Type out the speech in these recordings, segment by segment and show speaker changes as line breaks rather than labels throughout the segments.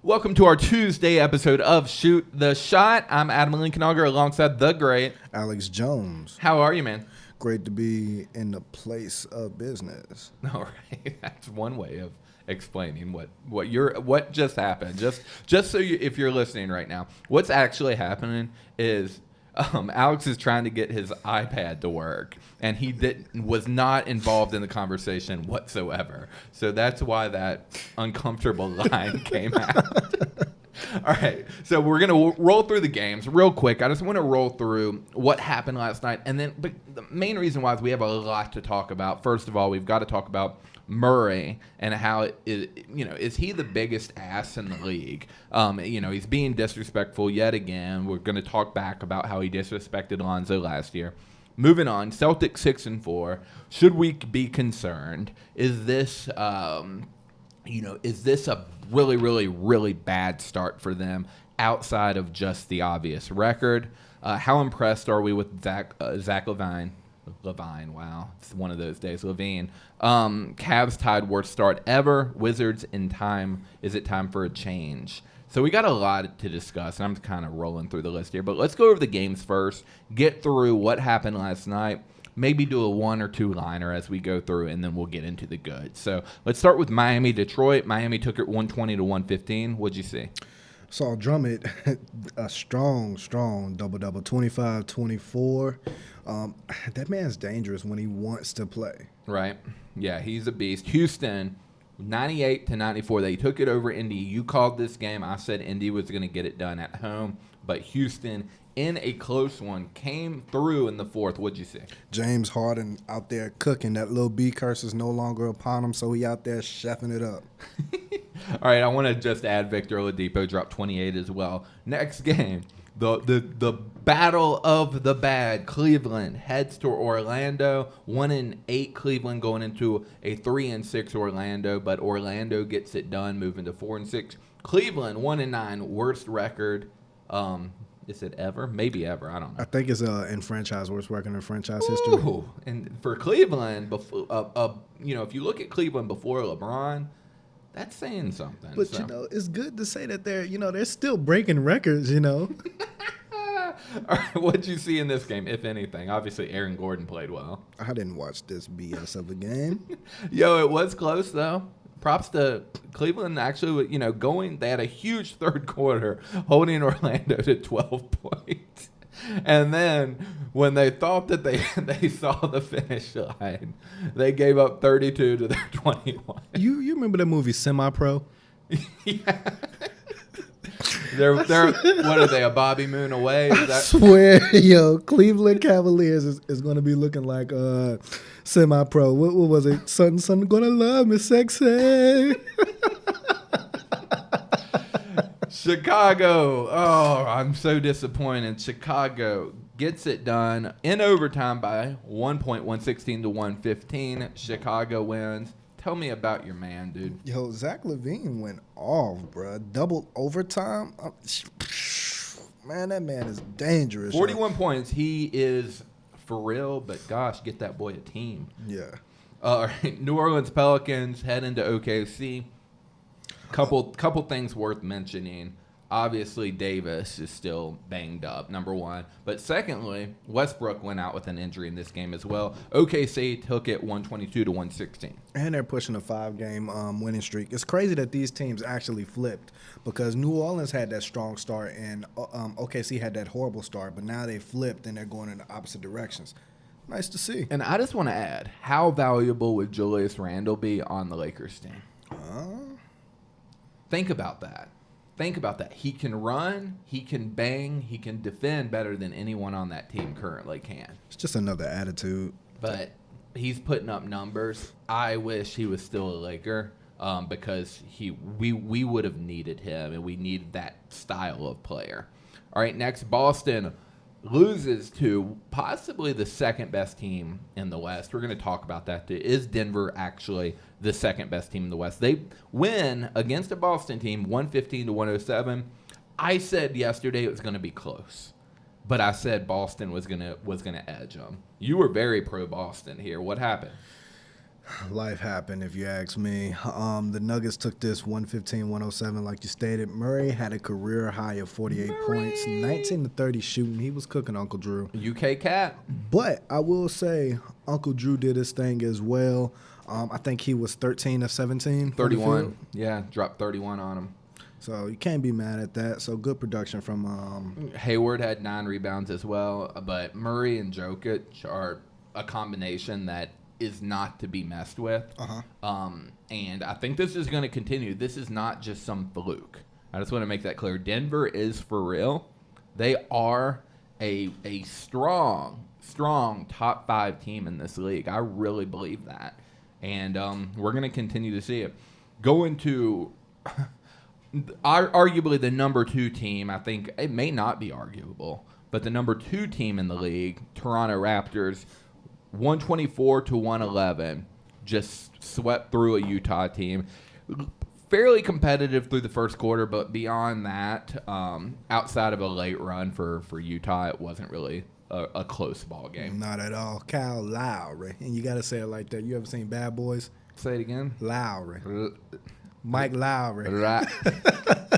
Welcome to our Tuesday episode of Shoot the Shot. I'm Adam Linkenauger alongside the great
Alex Jones.
How are you, man?
Great to be in the place of business.
All right, that's one way of explaining what just happened. Just so if you're listening right now, what's actually happening is Alex is trying to get his iPad to work, and he was not involved in the conversation whatsoever. So that's why that uncomfortable line came out. All right, so we're going to roll through the games real quick. I just want to roll through what happened last night, and then but the main reason why is we have a lot to talk about. First of all, we've got to talk about Murray and how is he the biggest ass in the league? He's being disrespectful yet again. We're going to talk back about how he disrespected Lonzo last year. Moving on, Celtics 6-4. Should we be concerned? Is this is this a really, really, really bad start for them outside of just the obvious record? How impressed are we with Zach LaVine? LaVine, wow. It's one of those days. LaVine. Cavs tied worst start ever. Wizards in time. Is it time for a change? So we got a lot to discuss, and I'm kind of rolling through the list here. But let's go over the games first, get through what happened last night, maybe do a one or two liner as we go through, and then we'll get into the goods. So let's start with Miami-Detroit. Miami took it 120-115. What'd you see?
Saw Drummond, a strong double-double, 25-24. That man's dangerous when he wants to play.
Right. Yeah, he's a beast. Houston, 98-94. They took it over Indy. You called this game. I said Indy was going to get it done at home, but Houston, in a close one, came through in the fourth. What'd you see?
James Harden out there cooking. That little B curse is no longer upon him, so he out there chefing it up.
All right, I want to just add Victor Oladipo dropped 28 as well. Next game, the battle of the bad. Cleveland heads to Orlando. 1-8 Cleveland going into a 3-6 Orlando, but Orlando gets it done, moving to 4-6. Cleveland 1-9, worst record. Is it ever? Maybe ever. I don't know.
I think it's in franchise worst record in franchise history.
And for Cleveland, before, if you look at Cleveland before LeBron, that's saying something.
But, it's good to say that they're still breaking records, All
right, what'd you see in this game, if anything? Obviously, Aaron Gordon played well.
I didn't watch this BS of a game.
Yo, it was close, though. Props to Cleveland, actually, they had a huge third quarter holding Orlando to 12 points. And then when they thought that they saw the finish line, they gave up 32 to their 21.
You remember that movie Semi-Pro?
Yeah. They're what are they, a Bobby Moon away?
I swear, Cleveland Cavaliers is going to be looking like Semi-Pro. What was it? Son gonna love me sexy.
Chicago. Oh, I'm so disappointed. Chicago gets it done in overtime by 1 point, 116-115. Chicago wins. Tell me about your man, dude.
Yo, Zach LaVine went off, bro. Double overtime. Man, that man is dangerous.
41 points. He is for real, but gosh, get that boy a team.
Yeah.
All right. New Orleans Pelicans head into OKC. Couple things worth mentioning. Obviously, Davis is still banged up, number one. But secondly, Westbrook went out with an injury in this game as well. OKC took it 122-116.
And they're pushing a 5-game winning streak. It's crazy that these teams actually flipped because New Orleans had that strong start and OKC had that horrible start. But now they flipped and they're going in the opposite directions. Nice to see.
And I just want to add, how valuable would Julius Randle be on the Lakers team? Think about that. He can run, he can bang, he can defend better than anyone on that team currently can.
It's just another attitude.
But he's putting up numbers. I wish he was still a Laker because we would have needed him, and we needed that style of player. All right, next, Boston loses to possibly the second best team in the West. We're going to talk about that. Is Denver actually the second best team in the West? They win against a Boston team 115-107. I said yesterday it was going to be close, but I said Boston was going to edge them. You were very pro Boston here. What happened?
Life happened, if you ask me. The Nuggets took this 115-107, like you stated. Murray had a career high of 48 points, 19 to 30 shooting. He was cooking Uncle Drew.
UK cat.
But I will say Uncle Drew did his thing as well. I think he was 13 of 17.
31. Yeah, dropped 31 on him.
So you can't be mad at that. So good production from
Hayward had 9 rebounds as well. But Murray and Jokic are a combination that is not to be messed with. And I think this is going to continue. This is not just some fluke. I just want to make that clear. Denver is for real. They are a strong top 5 team in this league. I really believe that. And we're going to continue to see it. Going to arguably the number 2 team, I think it may not be arguable, but the number 2 team in the league, Toronto Raptors, 124-111, just swept through a Utah team. Fairly competitive through the first quarter, but beyond that, outside of a late run for Utah, it wasn't really a close ball game.
Not at all. Kyle Lowry. And you got to say it like that. You ever seen Bad Boys?
Say it again.
Lowry. Mike Lowry.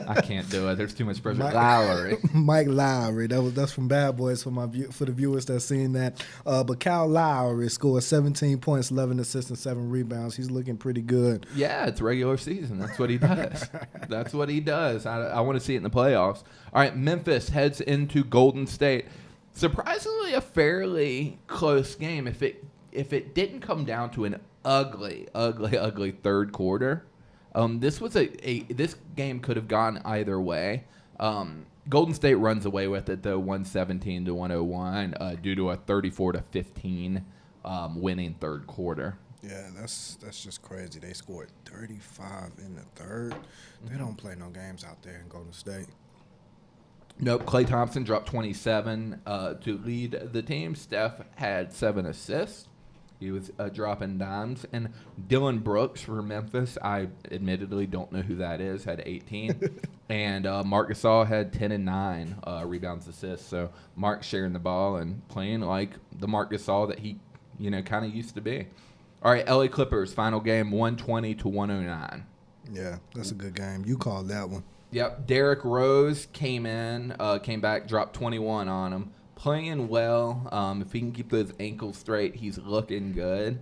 I can't do it. There's too much pressure. Lowry.
Mike Lowry. That's from Bad Boys for the viewers that's seen that. But Kyle Lowry scored 17 points, 11 assists, and 7 rebounds. He's looking pretty good.
Yeah, it's regular season. That's what he does. That's what he does. I want to see it in the playoffs. All right, Memphis heads into Golden State. Surprisingly, a fairly close game. If it didn't come down to an ugly third quarter. This was this game could have gone either way. Golden State runs away with it though, 117-101, due to a 34-15 winning third quarter.
Yeah, that's just crazy. They scored 35 in the third. They don't play no games out there in Golden State.
Nope. Klay Thompson dropped 27 to lead the team. Steph had 7 assists. He was dropping dimes. And Dylan Brooks for Memphis, I admittedly don't know who that is, had 18. And Marc Gasol had 10 and 9 rebounds, assists. So Mark sharing the ball and playing like the Marc Gasol that he, kind of used to be. All right, LA Clippers, final game, 120-109.
Yeah, that's a good game. You called that one.
Yep. Derrick Rose came back, dropped 21 on him. Playing well. If he can keep those ankles straight, he's looking good.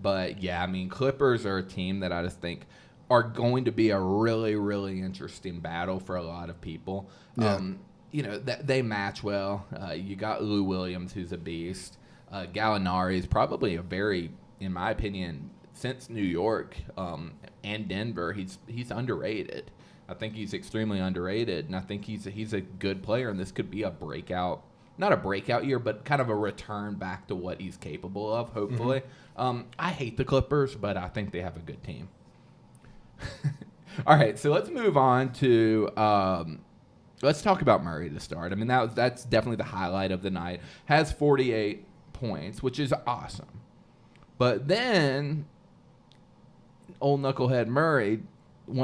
But, yeah, Clippers are a team that I just think are going to be a really, really interesting battle for a lot of people.
Yeah.
They match well. You got Lou Williams, who's a beast. Gallinari is probably a very, in my opinion, since New York and Denver, he's underrated. I think he's extremely underrated, and I think he's a good player, and this could be a breakout. Not a breakout year, but kind of a return back to what he's capable of, hopefully. Mm-hmm. I hate the Clippers, but I think they have a good team. All right, so let's move on to let's talk about Murray to start. That's definitely the highlight of the night. Has 48 points, which is awesome. But then old knucklehead Murray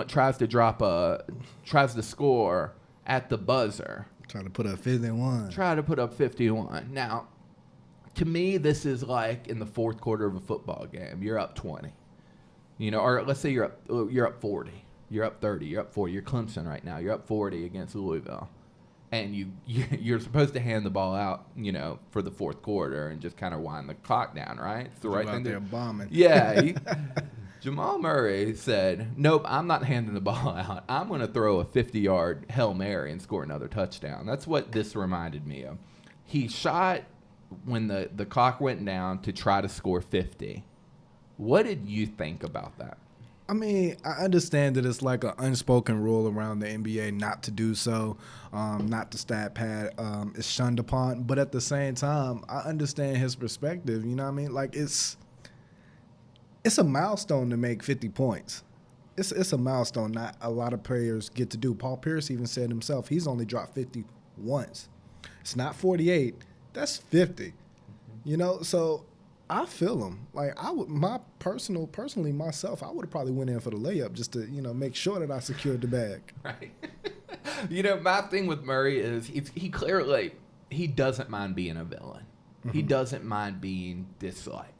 tries to score at the buzzer.
Try to put up 51.
Now, to me, this is like in the fourth quarter of a football game. You're up 20, or let's say you're up 40, you're up 30, you're up 40. You're Clemson right now. You're up 40 against Louisville, and you're supposed to hand the ball out, for the fourth quarter and just kind of wind the clock down, right? It's the right thing.
They're bombing.
Yeah. Jamal Murray said, nope, I'm not handing the ball out. I'm going to throw a 50-yard Hail Mary and score another touchdown. That's what this reminded me of. He shot when the clock went down to try to score 50. What did you think about that?
I understand that it's like an unspoken rule around the NBA not to do so, not to stat pad is shunned upon. But at the same time, I understand his perspective. Like it's a milestone to make 50 points. It's a milestone not a lot of players get to do. Paul Pierce even said himself he's only dropped 50 once. It's not 48. That's 50. So I feel him. Like I would personally myself, I would have probably went in for the layup just to, make sure that I secured the bag.
Right. My thing with Murray is he clearly he doesn't mind being a villain. Mm-hmm. He doesn't mind being disliked.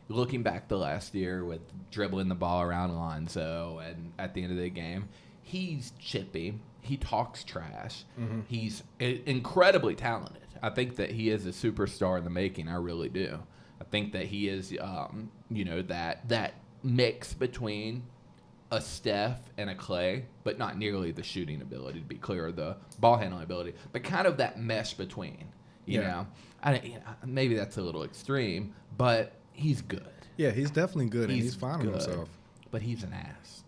looking back the last year with dribbling the ball around Lonzo and at the end of the game, he's chippy. He talks trash. Mm-hmm. He's incredibly talented. I think that he is a superstar in the making. I really do. I think that he is, that mix between a Steph and a Clay, but not nearly the shooting ability, to be clear, the ball handling ability, but kind of that mesh between, you know. Maybe that's a little extreme, but he's good.
Yeah, he's definitely good, and he's finding himself.
But he's an ass.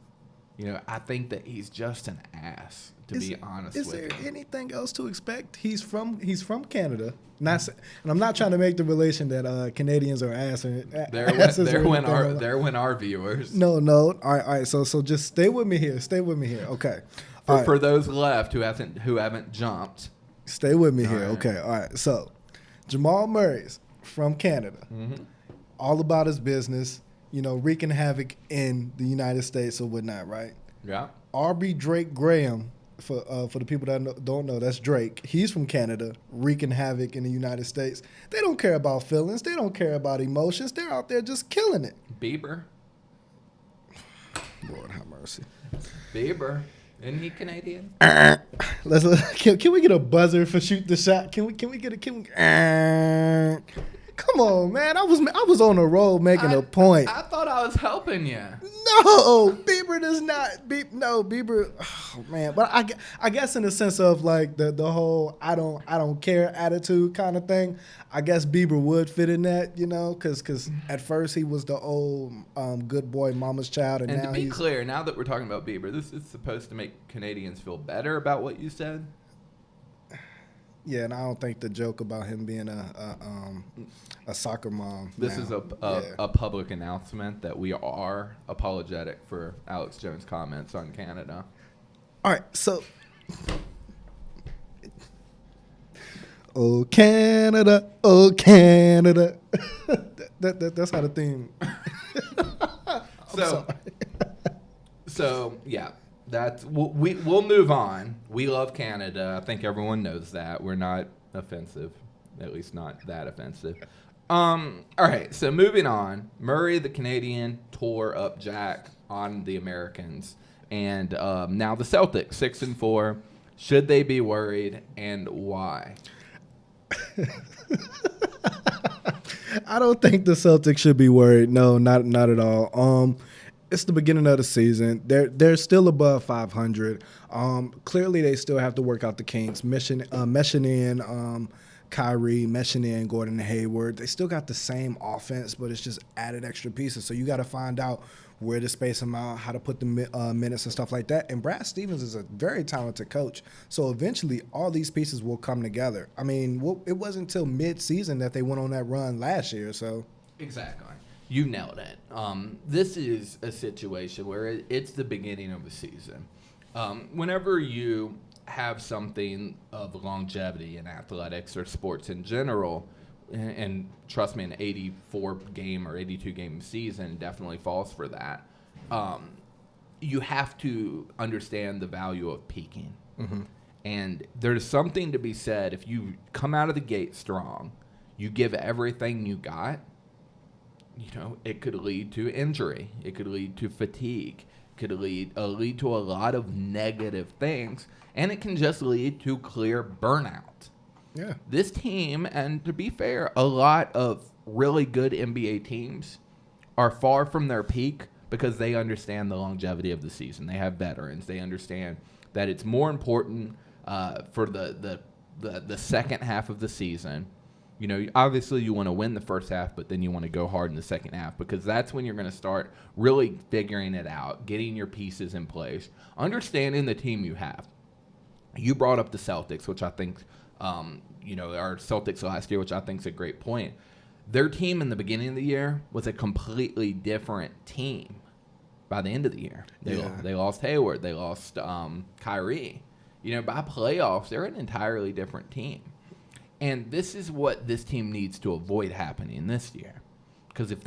I think that he's just an ass, to be honest with you.
Is there anything else to expect? He's from Canada. And I'm not trying to make the relation that Canadians are asses.
There went our viewers.
No. All right. So just stay with me here. Okay.
For those left who haven't jumped.
Stay with me here. Right. Okay. All right. So Jamal Murray's from Canada. Mm-hmm. All about his business. Wreaking havoc in the United States or whatnot, right?
Yeah.
Aubrey Drake Graham, for the people that don't know, that's Drake. He's from Canada, wreaking havoc in the United States. They don't care about feelings. They don't care about emotions. They're out there just killing it.
Bieber.
Lord have mercy.
Bieber. Isn't he Canadian?
Can we get a buzzer for shoot the shot? Can we get a Come on, man. I was on a roll making a point.
I thought I was helping you.
No, Bieber does not. Bieber, oh, man. But I guess in the sense of like the whole I don't care attitude kind of thing, I guess Bieber would fit in that, because at first he was the old good boy mama's child. And now
to be clear, now that we're talking about Bieber, this is supposed to make Canadians feel better about what you said.
Yeah, and I don't think the joke about him being a soccer mom.
This is a public announcement that we are apologetic for Alex Jones' comments on Canada.
All right, so oh Canada, that's how the theme.
So yeah. We'll move on. We love Canada. I think everyone knows that. We're not offensive, at least not that offensive. All right, so moving on. Murray, the Canadian, tore up Jack on the Americans, and now the Celtics 6-4. Should they be worried, and why?
I don't think the Celtics should be worried. No, not at all. It's the beginning of the season. They're still above 500. Clearly, they still have to work out the kinks. Meshing in Kyrie, meshing in Gordon and Hayward. They still got the same offense, but it's just added extra pieces. So you got to find out where to space them out, how to put the minutes and stuff like that. And Brad Stevens is a very talented coach. So eventually, all these pieces will come together. I mean, it wasn't until mid-season that they went on that run last year. So
exactly. You nailed it. This is a situation where it's the beginning of the season. Whenever you have something of longevity in athletics or sports in general, and trust me, an 84-game or 82-game season definitely falls for that, you have to understand the value of peaking. Mm-hmm. And there's something to be said if you come out of the gate strong, you give everything you got, it could lead to injury. It could lead to fatigue. It could lead to a lot of negative things. And it can just lead to clear burnout.
Yeah.
This team, and to be fair, a lot of really good NBA teams are far from their peak because they understand the longevity of the season. They have veterans. They understand that it's more important for the second half of the season. Obviously you want to win the first half, but then you want to go hard in the second half because that's when you're going to start really figuring it out, getting your pieces in place, understanding the team you have. You brought up the Celtics, which I think, our Celtics last year, which I think is a great point. Their team in the beginning of the year was a completely different team by the end of the year. They lost Hayward. They lost Kyrie. By playoffs, they're an entirely different team. And this is what this team needs to avoid happening this year. Because if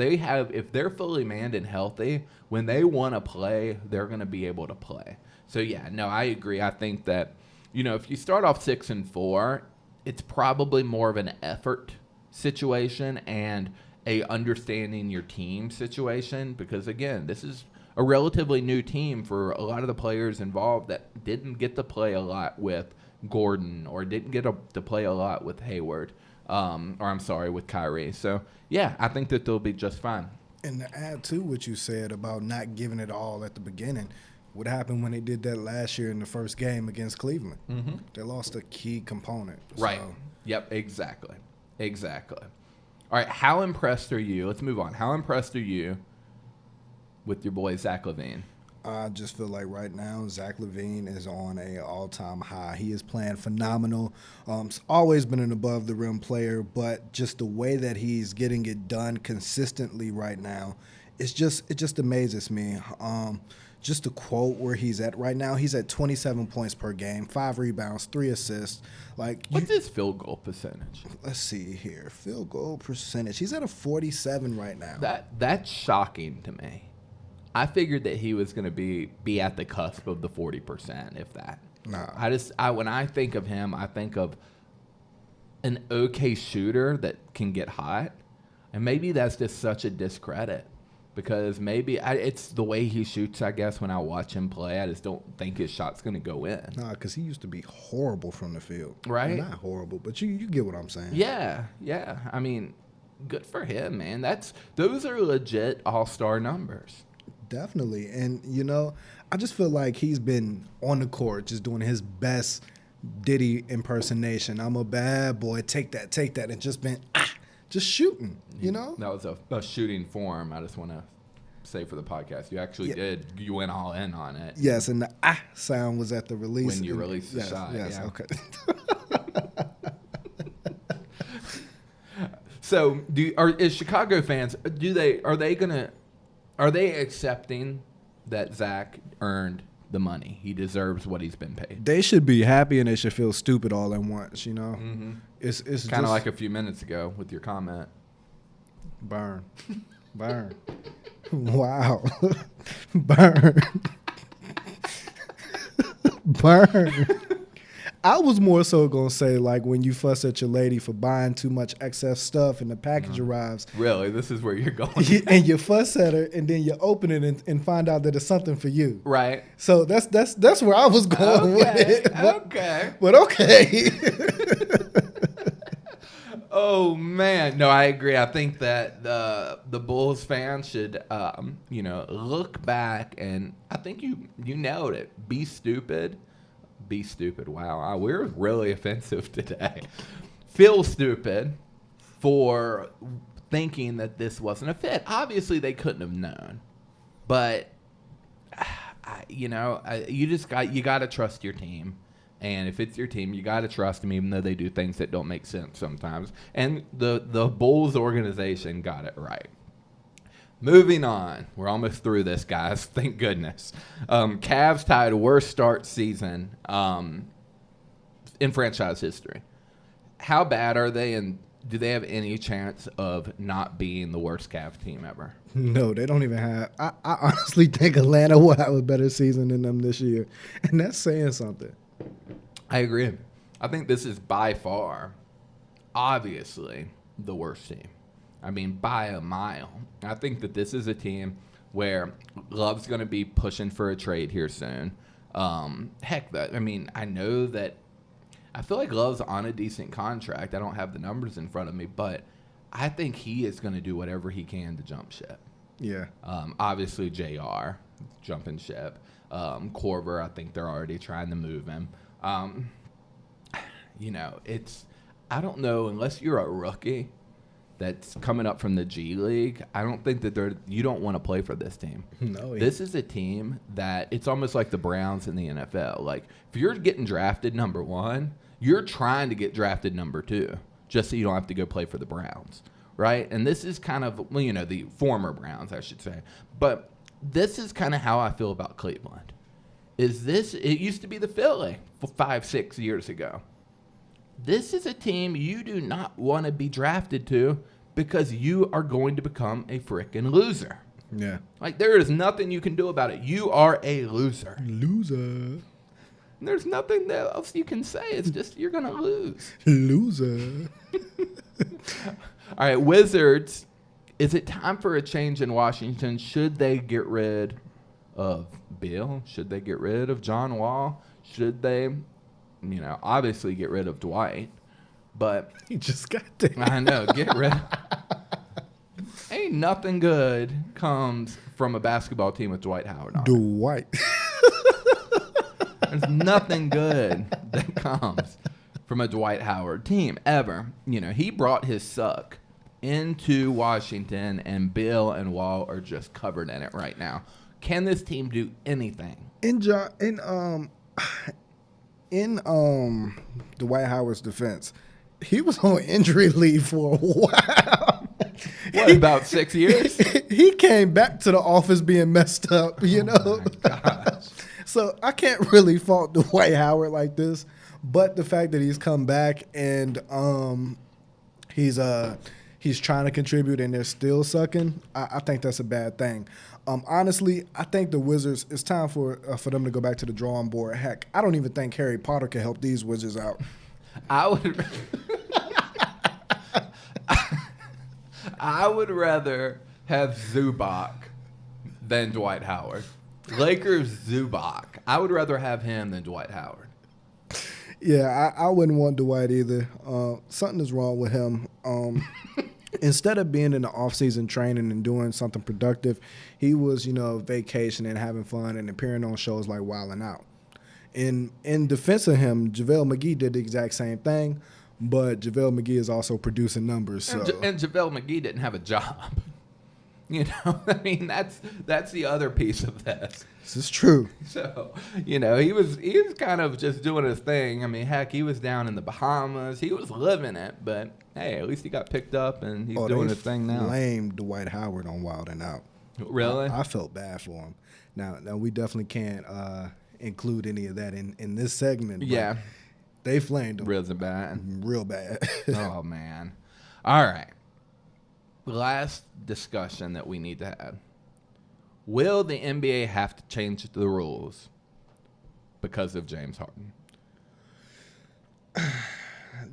they're fully manned and healthy, when they want to play, they're going to be able to play. So, yeah, no, I agree. I think that, if you start off 6-4, it's probably more of an effort situation. And a understanding your team situation, because again, this is a relatively new team for a lot of the players involved that didn't get to play a lot with Gordon or didn't get to play a lot with Hayward, with Kyrie. So yeah, I think that they'll be just fine.
And to add to what you said about not giving it all at the beginning, what happened when they did that last year in the first game against Cleveland?
Mm-hmm.
They lost a key component.
Right.
So.
Yep, exactly. All right, how impressed are you? Let's move on. How impressed are you with your boy Zach LaVine?
I just feel like right now Zach LaVine is on an all-time high. He is playing phenomenal. He's always been an above-the-rim player, but just the way that he's getting it done consistently right now, it just amazes me. Just to quote where he's at right now, he's at 27 points per game, 5 rebounds, 3 assists.
What's his field goal percentage?
Let's see here. Field goal percentage. He's at a 47 right now.
That's shocking to me. I figured that he was going to be at the cusp of the 40%, if that.
No.
When I think of him, I think of an okay shooter that can get hot, and maybe that's just such a discredit because maybe it's the way he shoots. I guess when I watch him play, I just don't think his shot's going to go in.
Nah, because he used to be horrible from the field.
Right?
Well, not horrible, but you get what I'm saying.
Yeah. I mean, good for him, man. Those are legit all-star numbers.
Definitely. And, I just feel like he's been on the court just doing his best Diddy impersonation. I'm a bad boy. Take that. And just been just shooting,
That was a shooting form. I just want to say for the podcast, you actually did. You went all in on it.
Yes, and the sound was at the release.
When you released the shot.
Yes,
yeah.
Okay.
So, is Chicago fans, are they accepting that Zach earned the money? He deserves what he's been paid.
They should be happy and they should feel stupid all at once,
Mm-hmm.
It's
kind of like a few minutes ago with your comment.
Burn. Wow. Burn. I was more so going to say, like, when you fuss at your lady for buying too much excess stuff and the package arrives.
Really? This is where you're going?
And you fuss at her, and then you open it and find out that it's something for you.
Right.
So that's where I was going with it. But okay.
Oh, man. No, I agree. I think that the Bulls fans should, look back, and I think you nailed it. Be stupid. Be stupid. Wow, we're really offensive today. Feel stupid for thinking that this wasn't a fit. Obviously, they couldn't have known, but you got to trust your team. And if it's your team, you got to trust them, even though they do things that don't make sense sometimes. And the Bulls organization got it right. Moving on. We're almost through this, guys. Thank goodness. Cavs tied worst start season in franchise history. How bad are they, and do they have any chance of not being the worst Cavs team ever?
No, they don't even have. I honestly think Atlanta will have a better season than them this year, and that's saying something.
I agree. I think this is by far, obviously, the worst team. I mean, by a mile. I think that this is a team where Love's going to be pushing for a trade here soon. I know that I feel like Love's on a decent contract. I don't have the numbers in front of me, but I think he is going to do whatever he can to jump ship.
Yeah.
Obviously, JR, jumping ship. Korver, I think they're already trying to move him. I don't know, unless you're a rookie that's coming up from the G League, I don't think that you don't want to play for this team.
No.
This is a team that it's almost like the Browns in the NFL. Like, if you're getting drafted number 1, you're trying to get drafted number 2 just so you don't have to go play for the Browns, right? And this is kind of, the former Browns, I should say. But this is kind of how I feel about Cleveland. It used to be the Philly 5-6 years ago. This is a team you do not want to be drafted to because you are going to become a freaking loser.
Yeah.
Like, there is nothing you can do about it. You are a loser.
Loser.
There's nothing else you can say. It's just you're going to lose.
Loser.
All right, Wizards Is it time for a change in Washington? Should they get rid of Bill? Should they get rid of John Wall? Should they, obviously get rid of Dwight? But
He just got there.
I know, get rid. Ain't nothing good comes from a basketball team with Dwight Howard on.
Dwight.
There's nothing good that comes from a Dwight Howard team ever. He brought his suck into Washington, and Bill and Wall are just covered in it right now. Can this team do anything?
In Dwight Howard's defense, he was on injury leave for a while.
What, about 6 years?
He came back to the office being messed up,
Oh my gosh.
So I can't really fault Dwight Howard like this, but the fact that he's come back and he's trying to contribute and they're still sucking, I think that's a bad thing. Honestly, I think the Wizards, it's time for them to go back to the drawing board. Heck, I don't even think Harry Potter can help these Wizards out.
I would rather have Zubac than Dwight Howard. Lakers Zubac. I would rather have him than Dwight Howard.
Yeah, I wouldn't want Dwight either. Something is wrong with him. Instead of being in the off-season training and doing something productive, he was, vacationing, having fun, and appearing on shows like Wild 'N Out. In defense of him, JaVale McGee did the exact same thing, but JaVale McGee is also producing numbers. So.
And JaVale McGee didn't have a job. That's the other piece of this.
This is true.
So, he was kind of just doing his thing. I mean, heck, he was down in the Bahamas. He was living it, but hey, at least he got picked up and he's doing his thing now.
Blamed Dwight Howard on Wild 'N Out.
Really?
I felt bad for him. Now we definitely can't include any of that in this segment.
Yeah.
They flamed him.
Real bad.
Real bad.
Oh, man. All right. Last discussion that we need to have. Will the NBA have to change the rules because of James Harden?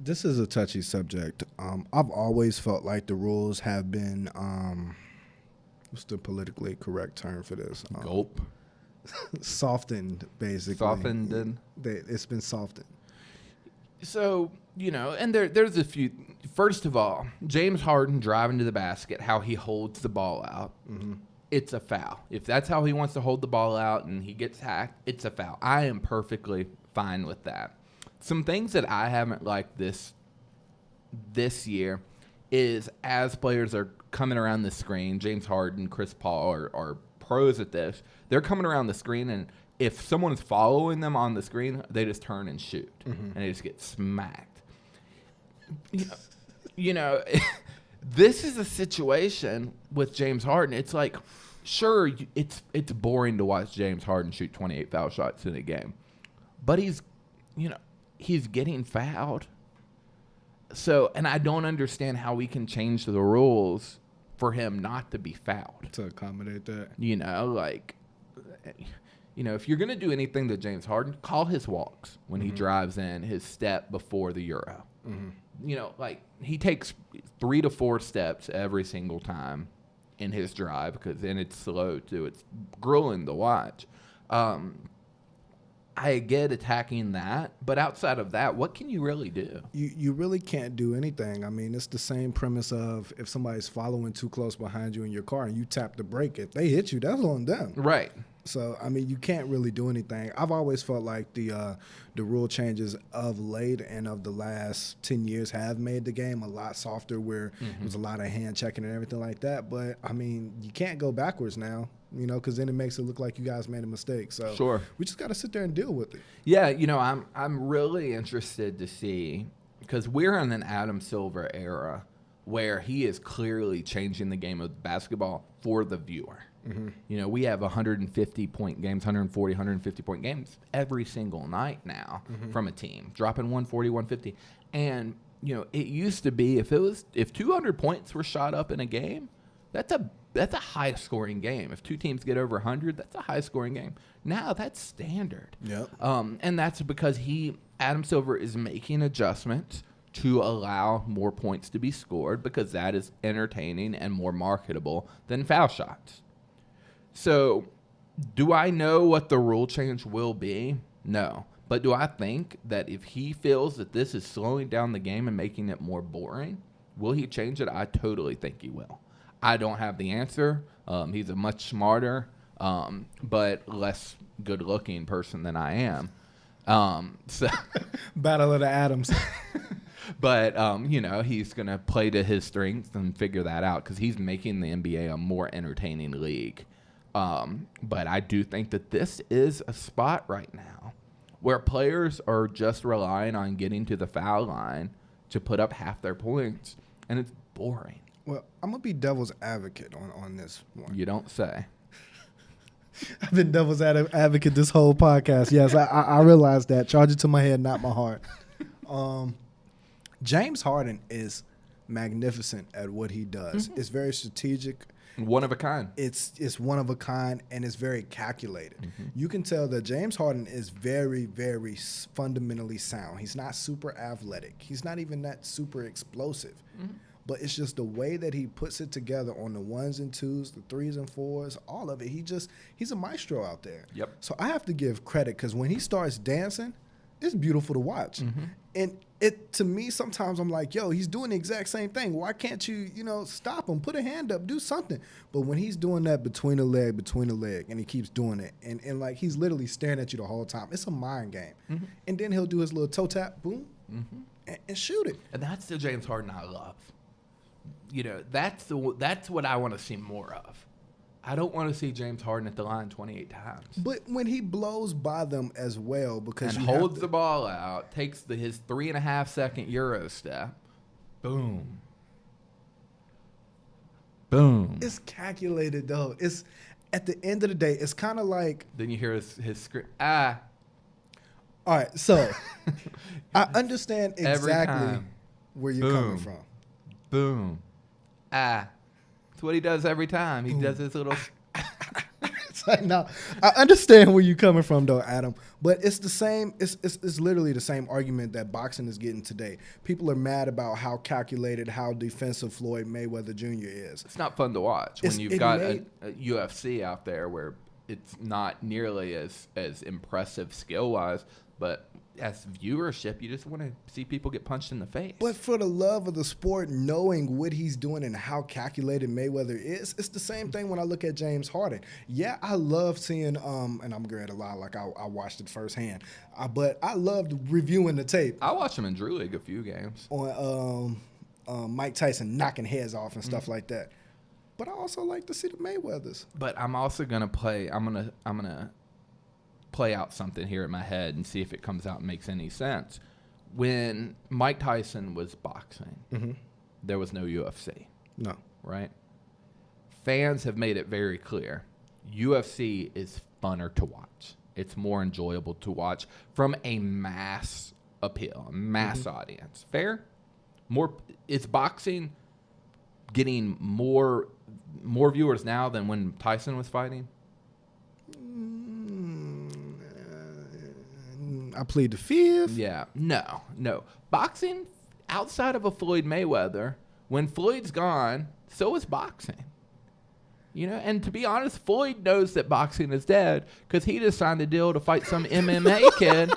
This is a touchy subject. I've always felt like the rules have been, what's the politically correct term for this?
Gulp.
Softened, basically.
Softened?
It's been softened.
So, and there's a few. First of all, James Harden driving to the basket, how he holds the ball out, it's a foul. If that's how he wants to hold the ball out and he gets hacked, it's a foul. I am perfectly fine with that. Some things that I haven't liked this year is as players are coming around the screen, James Harden, Chris Paul are pros at this. They're coming around the screen, and if someone is following them on the screen, they just turn and shoot, and they just get smacked. This is a situation with James Harden. It's like, sure, it's boring to watch James Harden shoot 28 foul shots in a game, but he's getting fouled. So, and I don't understand how we can change the rules for him not to be fouled.
To accommodate that.
If you're going to do anything to James Harden, call his walks when he drives in, his step before the Euro. He takes 3 to 4 steps every single time in his drive, because then it's slow too. It's grueling to watch. I get attacking that, but outside of that, what can you really do?
You really can't do anything. I mean, it's the same premise of if somebody's following too close behind you in your car and you tap the brake, if they hit you, that's on them.
Right.
So, I mean, you can't really do anything. I've always felt like the rule changes of late and of the last 10 years have made the game a lot softer, where there's a lot of hand checking and everything like that. But, I mean, you can't go backwards now, because then it makes it look like you guys made a mistake. So
sure,
we just got to sit there and deal with it.
Yeah, I'm really interested to see, because we're in an Adam Silver era where he is clearly changing the game of basketball for the viewer. We have 150-point games, 140, 150-point games every single night now from a team, dropping 140, 150. And, it used to be if 200 points were shot up in a game, that's a high-scoring game. If two teams get over 100, that's a high-scoring game. Now that's standard.
Yep.
And that's because Adam Silver is making adjustments to allow more points to be scored because that is entertaining and more marketable than foul shots. So, do I know what the rule change will be? No. But do I think that if he feels that this is slowing down the game and making it more boring, will he change it? I totally think he will. I don't have the answer. He's a much smarter, but less good-looking person than I am. So
Battle of the Atoms.
But, he's going to play to his strengths and figure that out because he's making the NBA a more entertaining league. But I do think that this is a spot right now where players are just relying on getting to the foul line to put up half their points, and it's boring.
Well, I'm going to be devil's advocate on this one.
You don't say.
I've been devil's advocate this whole podcast. Yes, I realize that. Charge it to my head, not my heart. James Harden is magnificent at what he does. Mm-hmm. It's very strategic.
One of a kind.
It's one of a kind, and it's very calculated. Mm-hmm. You can tell that James Harden is very, very fundamentally sound. He's not super athletic. He's not even that super explosive. Mm-hmm. But it's just the way that he puts it together on the 1s and 2s, the 3s and 4s, all of it. He's a maestro out there.
Yep.
So I have to give credit because when he starts dancing, it's beautiful to watch. Mm-hmm. And to me, sometimes I'm like, yo, he's doing the exact same thing. Why can't you, stop him, put a hand up, do something? But when he's doing that between a leg, and he keeps doing it, and like he's literally staring at you the whole time, it's a mind game. Mm-hmm. And then he'll do his little toe tap, boom, mm-hmm. and shoot it.
And that's the James Harden I love. That's what I want to see more of. I don't want to see James Harden at the line 28 times.
But when he blows by them as well, because
and holds the ball out, takes his 3.5-second Euro step, boom, boom.
It's calculated though. It's at the end of the day, it's kind of like.
Then you hear his script.
All right, so I understand exactly where you're coming from.
Boom. That's what he does every time. He does his little.
It's like, no, I understand where you're coming from, though, Adam. But it's the same. It's literally the same argument that boxing is getting today. People are mad about how calculated, how defensive Floyd Mayweather Jr. is.
It's not fun to watch when you've got a UFC out there where it's not nearly as impressive skill-wise, but as viewership, you just want to see people get punched in the face.
But for the love of the sport, knowing what he's doing and how calculated Mayweather is, it's the same thing when I look at James Harden. Yeah, I love seeing, and I'm going to lie, like I watched it firsthand, but I loved reviewing the tape.
I watched him in Drew League a few games.
On Mike Tyson knocking heads off and stuff like that. But I also like to see the Mayweathers.
But I'm also going to play, I'm going to play out something here in my head and see if it comes out and makes any sense. When Mike Tyson was boxing, mm-hmm. there was no UFC.
No.
Right? Fans have made it very clear. UFC is funner to watch. It's more enjoyable to watch from a mass appeal, a mass mm-hmm. audience. Fair? Is boxing getting more viewers now than when Tyson was fighting?
I plead the fifth.
Yeah. No. Boxing, outside of a Floyd Mayweather, when Floyd's gone, so is boxing. And to be honest, Floyd knows that boxing is dead because he just signed a deal to fight some MMA kid.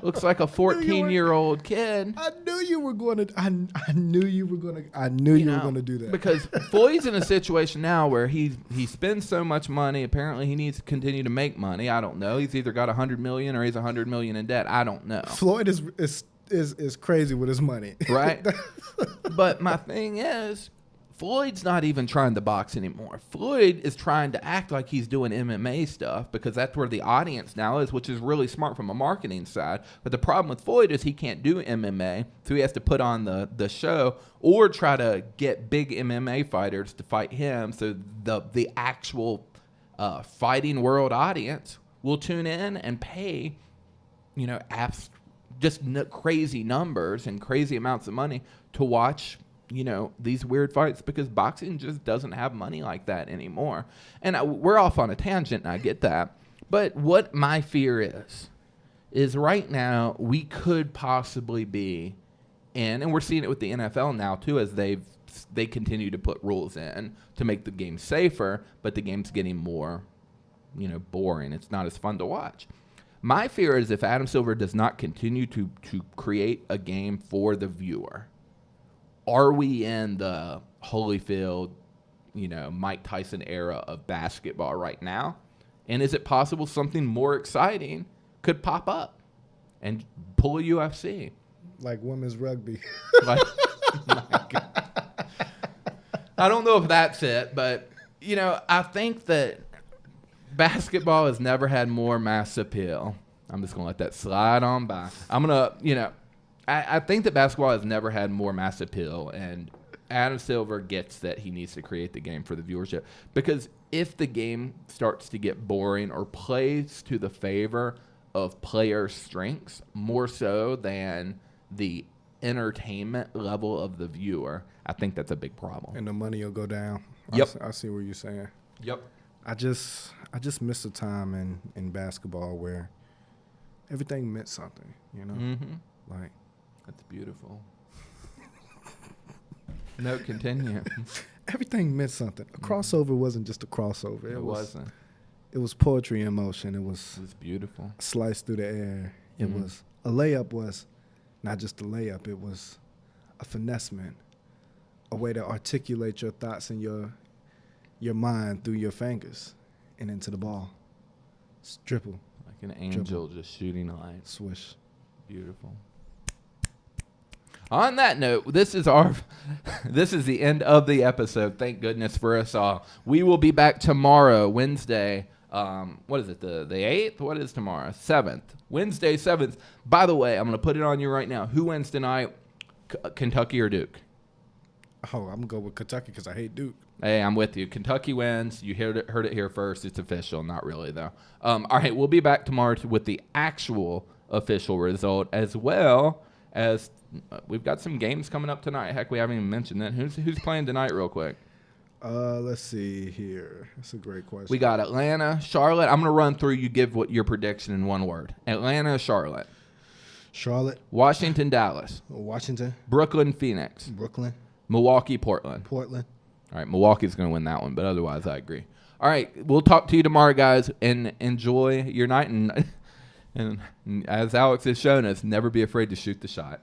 Looks like a 14-year-old kid.
I knew you were going to. I knew you were going to do that.
Because Floyd's in a situation now where he spends so much money. Apparently, he needs to continue to make money. I don't know. He's either got $100 million or he's $100 million in debt. I don't know.
Floyd is crazy with his money,
right? But my thing is, Floyd's not even trying to box anymore. Floyd is trying to act like he's doing MMA stuff because that's where the audience now is, which is really smart from a marketing side. But the problem with Floyd is he can't do MMA, so he has to put on the show or try to get big MMA fighters to fight him so the actual fighting world audience will tune in and pay, just crazy numbers and crazy amounts of money to watch these weird fights because boxing just doesn't have money like that anymore. And we're off on a tangent, and I get that. But what my fear is right now we could possibly be and we're seeing it with the NFL now too, as they continue to put rules in to make the game safer, but the game's getting more, boring. It's not as fun to watch. My fear is if Adam Silver does not continue to create a game for the viewer, are we in the Holyfield, Mike Tyson era of basketball right now? And is it possible something more exciting could pop up and pull a UFC?
Like women's rugby.
Like, my God. I don't know if that's it, but, I think that basketball has never had more mass appeal. I'm just going to let that slide on by. I'm going to, I think that basketball has never had more mass appeal, and Adam Silver gets that he needs to create the game for the viewership. Because if the game starts to get boring or plays to the favor of player strengths more so than the entertainment level of the viewer, I think that's a big problem.
And the money will go down.
Yep.
I see what you're saying.
Yep.
I just miss a time in basketball where everything meant something,
Mm-hmm.
Like,
that's beautiful. No, continue.
everything meant something. A crossover wasn't just a crossover.
It wasn't.
It was poetry in motion. It was
beautiful.
Sliced through the air. It was a layup. Was not just a layup. It was a finessement, a way to articulate your thoughts and your mind through your fingers and into the ball. It's dribble.
Like an angel just shooting a light.
Swish.
Beautiful. On that note, this is the end of the episode. Thank goodness for us all. We will be back tomorrow, Wednesday. What is it? The 8th? What is tomorrow? 7th. Wednesday, 7th. By the way, I'm going to put it on you right now. Who wins tonight? Kentucky or Duke?
Oh, I'm going to go with Kentucky because I hate Duke.
Hey, I'm with you. Kentucky wins. You heard it here first. It's official. Not really, though. All right, we'll be back tomorrow with the actual official result, as well as we've got some games coming up tonight. Heck, we haven't even mentioned that. Who's playing tonight real quick?
Let's see here. That's a great question.
We got Atlanta, Charlotte. I'm going to run through. You give what your prediction in one word. Atlanta, Charlotte.
Charlotte.
Washington, Dallas.
Washington.
Brooklyn, Phoenix.
Brooklyn.
Milwaukee, Portland.
Portland.
All right, Milwaukee's going to win that one, but otherwise I agree. All right, we'll talk to you tomorrow, guys, and enjoy your night. And as Alex has shown us, never be afraid to shoot the shot.